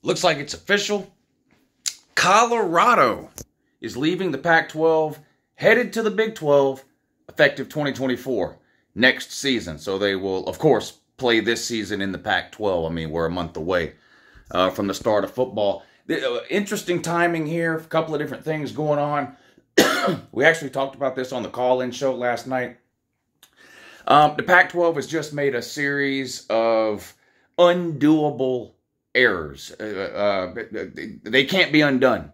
Looks like it's official. Colorado is leaving the Pac-12, headed to the Big 12, effective 2024, next season. So they will, of course, play this season in the Pac-12. I mean, we're a month away from the start of football. Interesting timing here, a couple of different things going on. We actually talked about this on the call-in show last night. The Pac-12 has just made a series of undoable errors. They can't be undone.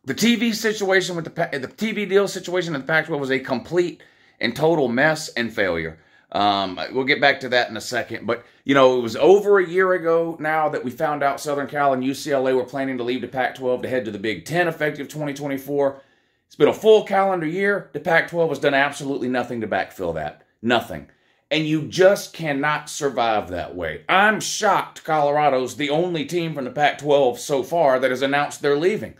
The TV situation with the TV deal situation in the Pac-12 was a complete and total mess and failure. We'll get back to that in a second. But, you know, it was over a year ago now that we found out Southern Cal and UCLA were planning to leave the Pac-12 to head to the Big Ten effective 2024. It's been a full calendar year. The Pac-12 has done absolutely nothing to backfill that. Nothing. And you just cannot survive that way. I'm shocked Colorado's the only team from the Pac-12 so far that has announced they're leaving.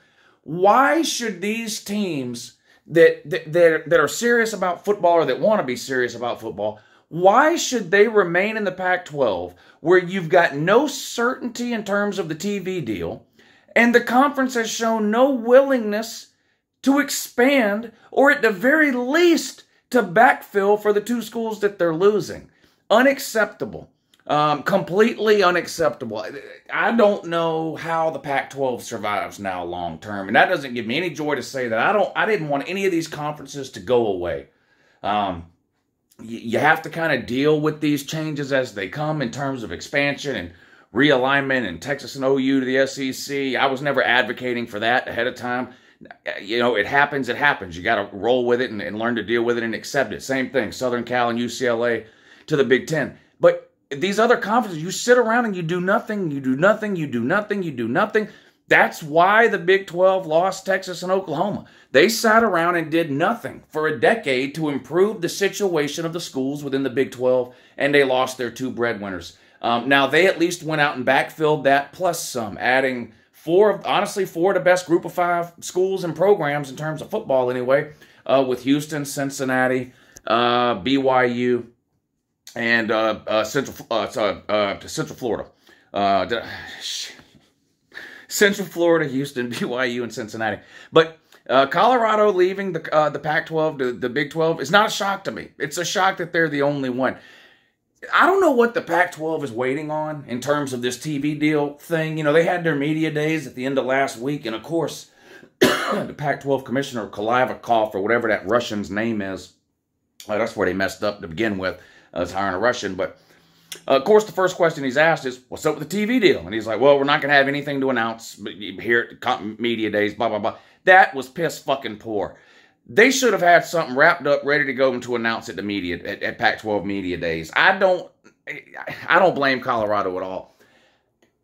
Why should these teams that are serious about football or that want to be serious about football, why should they remain in the Pac-12 where you've got no certainty in terms of the TV deal and the conference has shown no willingness to expand or at the very least to backfill for the two schools that they're losing? Unacceptable. Completely unacceptable. I don't know how the Pac-12 survives now long term, and that doesn't give me any joy to say that I didn't want any of these conferences to go away. You have to kind of deal with these changes as they come in terms of expansion and realignment and Texas and OU to the SEC. I was never advocating for that ahead of time. You know, it happens, it happens. You got to roll with it and learn to deal with it and accept it. Same thing, Southern Cal and UCLA to the Big Ten. But these other conferences, you sit around and you do nothing, you do nothing, you do nothing, you do nothing. That's why the Big 12 lost Texas and Oklahoma. They sat around and did nothing for a decade to improve the situation of the schools within the Big 12, and they lost their two breadwinners. Now, they at least went out and backfilled that plus some, adding four of the best group of five schools and programs in terms of football anyway, with Houston, Cincinnati, BYU, and Central Florida. Central Florida, Houston, BYU, and Cincinnati. But Colorado leaving the Pac-12 to the Big 12 is not a shock to me. It's a shock that they're the only one. I don't know what the Pac-12 is waiting on in terms of this TV deal thing. You know, they had their media days at the end of last week, and of course, the Pac-12 commissioner, Kliavkoff, or whatever that Russian's name is, that's where they messed up to begin with, is hiring a Russian. But, of course, the first question he's asked is, what's up with the TV deal? And he's like, well, we're not going to have anything to announce here at media days, blah, blah, blah. That was piss fucking poor. They should have had something wrapped up, ready to go, and to announce at the media at Pac-12 media days. I don't blame Colorado at all.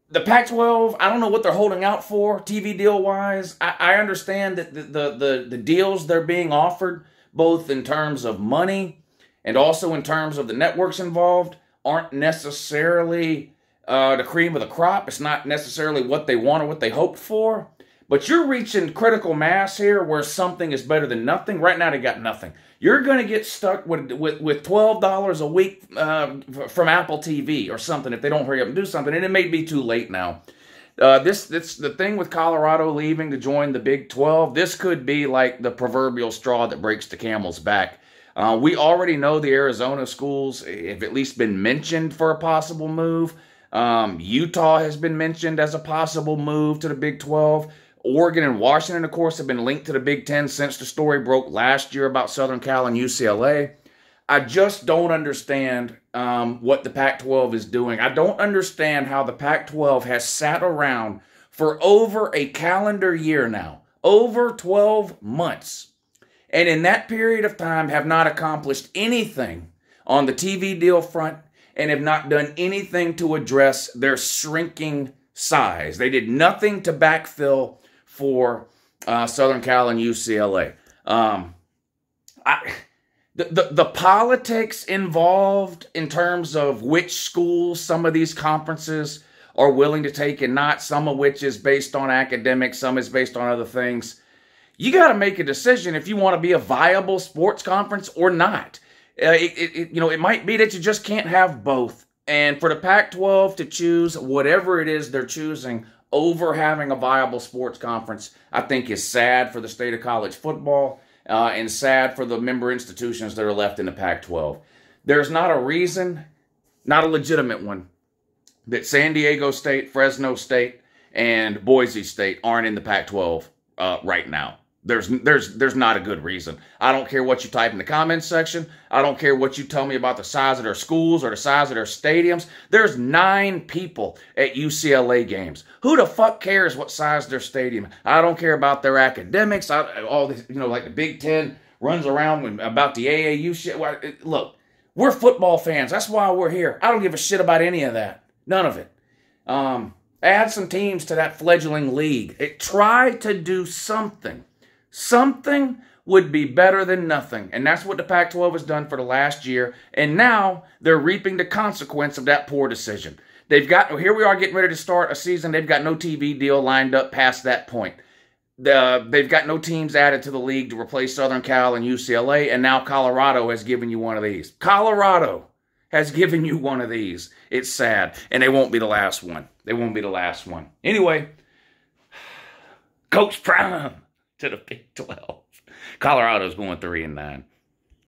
The Pac-12, I don't know what they're holding out for, TV deal wise. I understand that the deals they're being offered, both in terms of money and also in terms of the networks involved, aren't necessarily the cream of the crop. It's not necessarily what they want or what they hoped for. But you're reaching critical mass here where something is better than nothing. Right now, they got nothing. You're going to get stuck with $12 a week from Apple TV or something if they don't hurry up and do something. And it may be too late now. This the thing with Colorado leaving to join the Big 12. This could be like the proverbial straw that breaks the camel's back. We already know the Arizona schools have at least been mentioned for a possible move. Utah has been mentioned as a possible move to the Big 12. Oregon and Washington, of course, have been linked to the Big Ten since the story broke last year about Southern Cal and UCLA. I just don't understand what the Pac-12 is doing. I don't understand how the Pac-12 has sat around for over a calendar year now, over 12 months, and in that period of time have not accomplished anything on the TV deal front and have not done anything to address their shrinking size. They did nothing to backfill for Southern Cal and UCLA. The politics involved in terms of which schools some of these conferences are willing to take and not, some of which is based on academics, some is based on other things. You got to make a decision if you want to be a viable sports conference or not. It might be that you just can't have both. And for the Pac-12 to choose whatever it is they're choosing over having a viable sports conference, I think is sad for the state of college football and sad for the member institutions that are left in the Pac-12. There's not a reason, not a legitimate one, that San Diego State, Fresno State, and Boise State aren't in the Pac-12 right now. There's not a good reason. I don't care what you type in the comments section. I don't care what you tell me about the size of their schools or the size of their stadiums. There's 9 people at UCLA games. Who the fuck cares what size their stadium? I don't care about their academics. All this, like the Big Ten runs around about the AAU shit. Look, we're football fans. That's why we're here. I don't give a shit about any of that. None of it. Add some teams to that fledgling league. Try to do something. Something would be better than nothing. And that's what the Pac-12 has done for the last year. And now they're reaping the consequence of that poor decision. Here we are getting ready to start a season. They've got no TV deal lined up past that point. They've got no teams added to the league to replace Southern Cal and UCLA. And now Colorado has given you one of these. Colorado has given you one of these. It's sad. And they won't be the last one. They won't be the last one. Anyway, Coach Prime to the Big 12. Colorado's going 3-9.